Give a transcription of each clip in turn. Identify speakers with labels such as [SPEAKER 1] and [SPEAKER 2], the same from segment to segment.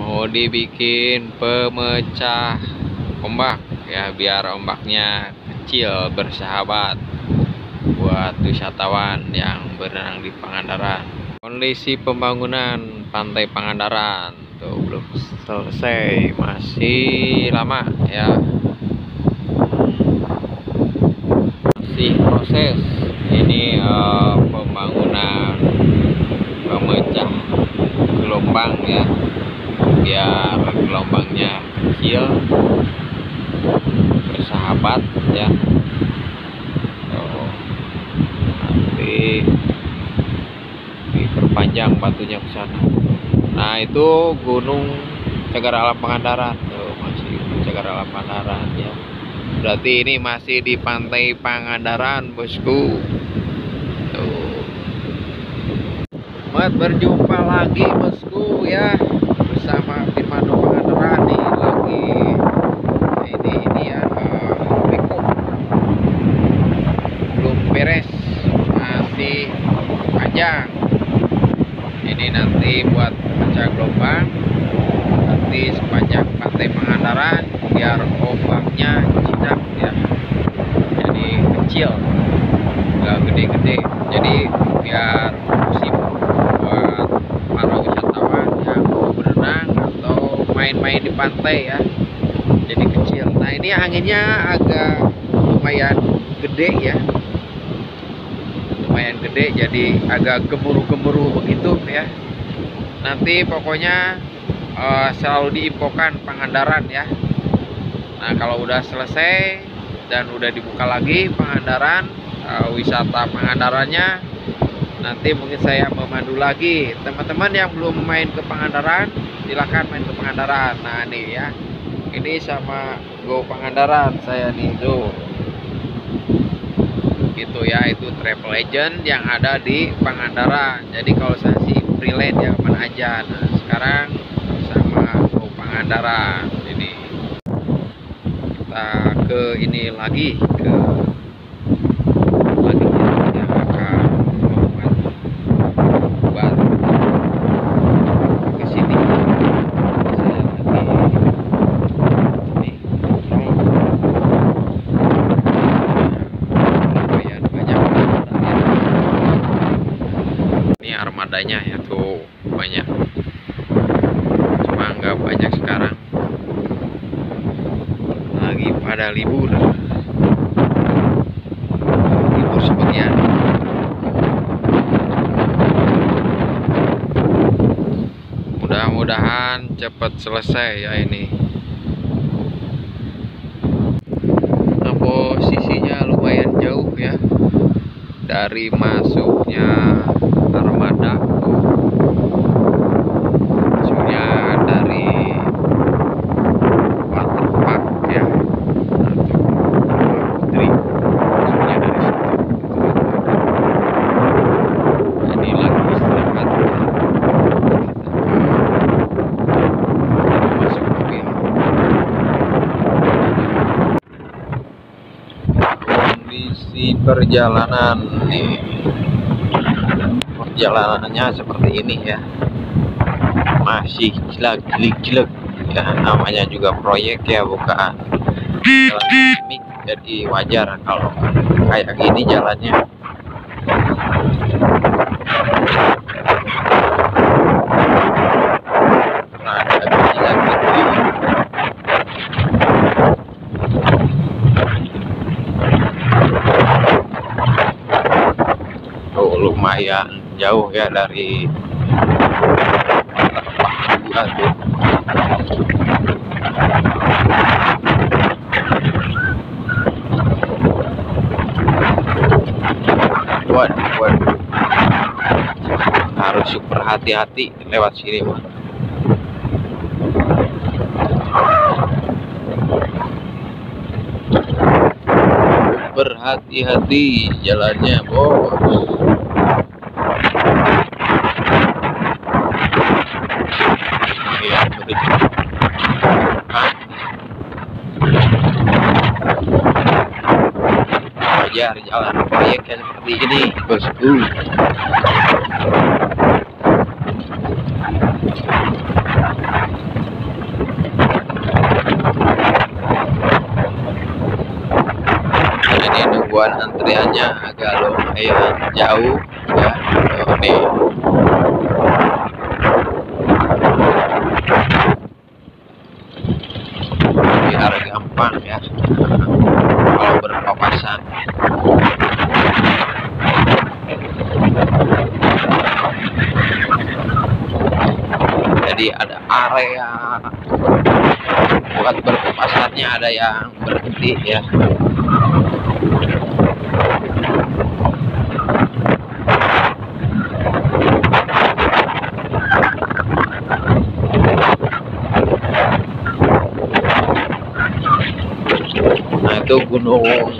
[SPEAKER 1] mau dibikin pemecah ombak ya, biar ombaknya kecil, bersahabat buat wisatawan yang berenang di Pangandaran. Kondisi pembangunan Pantai Pangandaran tuh belum selesai, masih lama ya, masih proses ini pembangunan pemecah gelombang ya, biar gelombangnya kecil, bersahabat ya. Nanti diperpanjang batunya ke sana. Nah, itu Gunung Cagar Alam Pangandaran tuh, masih Cagar Alam Pangandaran ya. Berarti ini masih di Pantai Pangandaran, bosku. Tuh. Selamat berjumpa lagi, bosku ya, bersama Firmando Pangandaran nih, lagi ini ya, beko belum beres, masih panjang. Ini nanti buat pecah gelombang nanti sepanjang Pantai Pangandaran, biar ombaknya jinak ya, jadi kecil, nggak gede-gede, jadi biar musim buat para wisatawan yang mau berenang atau main-main di pantai ya, jadi kecil. Nah, ini anginnya agak lumayan gede ya, lumayan gede, jadi agak gemuruh-gemuruh begitu ya. Nanti pokoknya selalu diinfokan Pangandaran ya. Nah, kalau udah selesai dan udah dibuka lagi Pangandaran, wisata Pangandarannya, nanti mungkin saya memandu lagi. Teman-teman yang belum main ke Pangandaran, silahkan main ke Pangandaran. Nah, nih ya, ini sama Go Pangandaran saya nih tuh, gitu ya. Itu travel agent yang ada di Pangandaran. Jadi kalau saya sih freelance ya, kemana aja. Nah, sekarang sama Go Pangandaran. Jadi kita ke ini lagi, ke lagi yang akan membuat baru ke sini. Saya lagi ini lumayan banyak armadanya. Ini armadanya ya tuh, banyak, cuma nggak banyak sekarang, lagi pada libur sebagian. Mudah-mudahan cepat selesai ya ini. Nah, posisinya lumayan jauh ya dari masuknya armada, maksudnya dari waterpark ya, atau Putri, maksudnya dari situ. Ini lagi istirahat, kita masuk mobil. Kondisi perjalanan nih, perjalanannya seperti ini ya, masih jelek-jelek ya, namanya juga proyek ya, bukan jalan mik, jadi wajar kalau kayak gini jalannya. Karena ada gila gede. Oh, lumayan jauh ya dari gua tuh. Waduh, harus super hati-hati lewat sini, Bang. Berhati-hati jalannya, bos. Ya, wajar jalan proyek yang seperti ini, bosku. buat antriannya agak lumayan jauh ya. Tuh, nih. Biar gampang ya kalau berpapasan. Jadi ada area buat berpapasannya, ada yang berhenti ya. Nah itu Gunung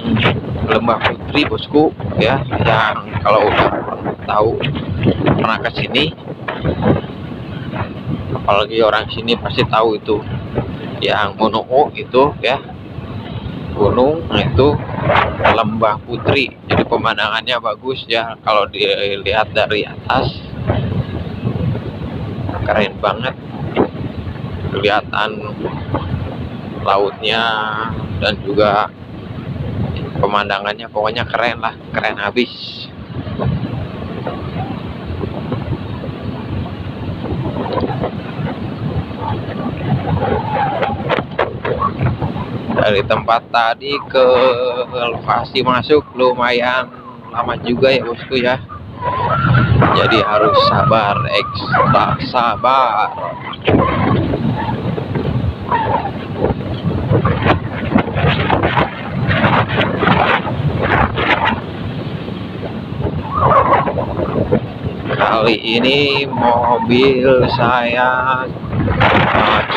[SPEAKER 1] Lembah Putri bosku ya, yang kalau udah pernah ke sini, apalagi orang sini pasti tahu itu yang Gunung itu ya, gunung itu Lembah Putri. Jadi pemandangannya bagus ya kalau dilihat dari atas, keren banget, kelihatan lautnya dan juga pemandangannya, pokoknya keren lah, keren habis. Dari tempat tadi ke lokasi masuk lumayan lama juga ya bosku ya, jadi harus sabar, ekstra sabar. Kali ini mobil saya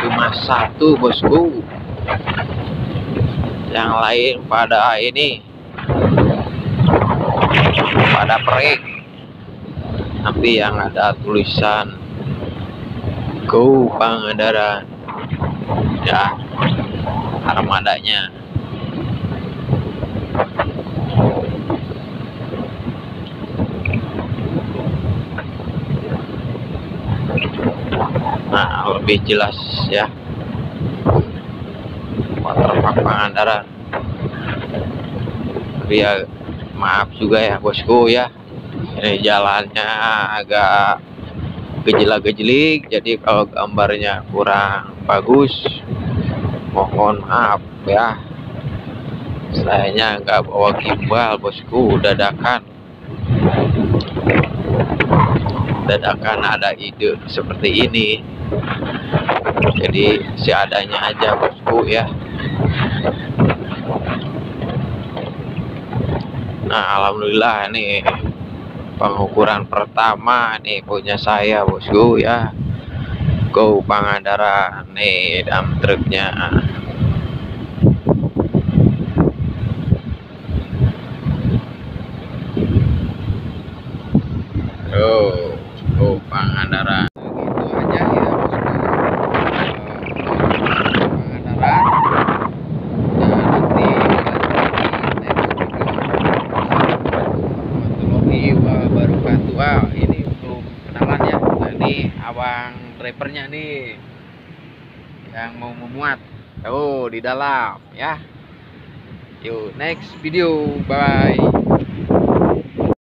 [SPEAKER 1] cuma satu bosku, yang lain pada ini pada break, tapi yang ada tulisan Go Pangandaran ya, armadanya. Nah lebih jelas ya, Waterpark Pangandaran. Ya maaf juga ya bosku ya, ini jalannya agak gejala-gejelik, jadi kalau gambarnya kurang bagus mohon maaf ya. Sayanya nggak bawa gimbal bosku, dadakan ada ide seperti ini, jadi seadanya aja bosku ya. Nah alhamdulillah nih pengukuran pertama nih punya saya bosku ya, Go Pangandaran nih dump truknya. Go Pangandaran. Gitu aja ya bosku, Pangandaran. Ini belum kenalan ya. Nah, ini abang drivernya nih yang mau memuat di dalam ya. Yuk next video, bye.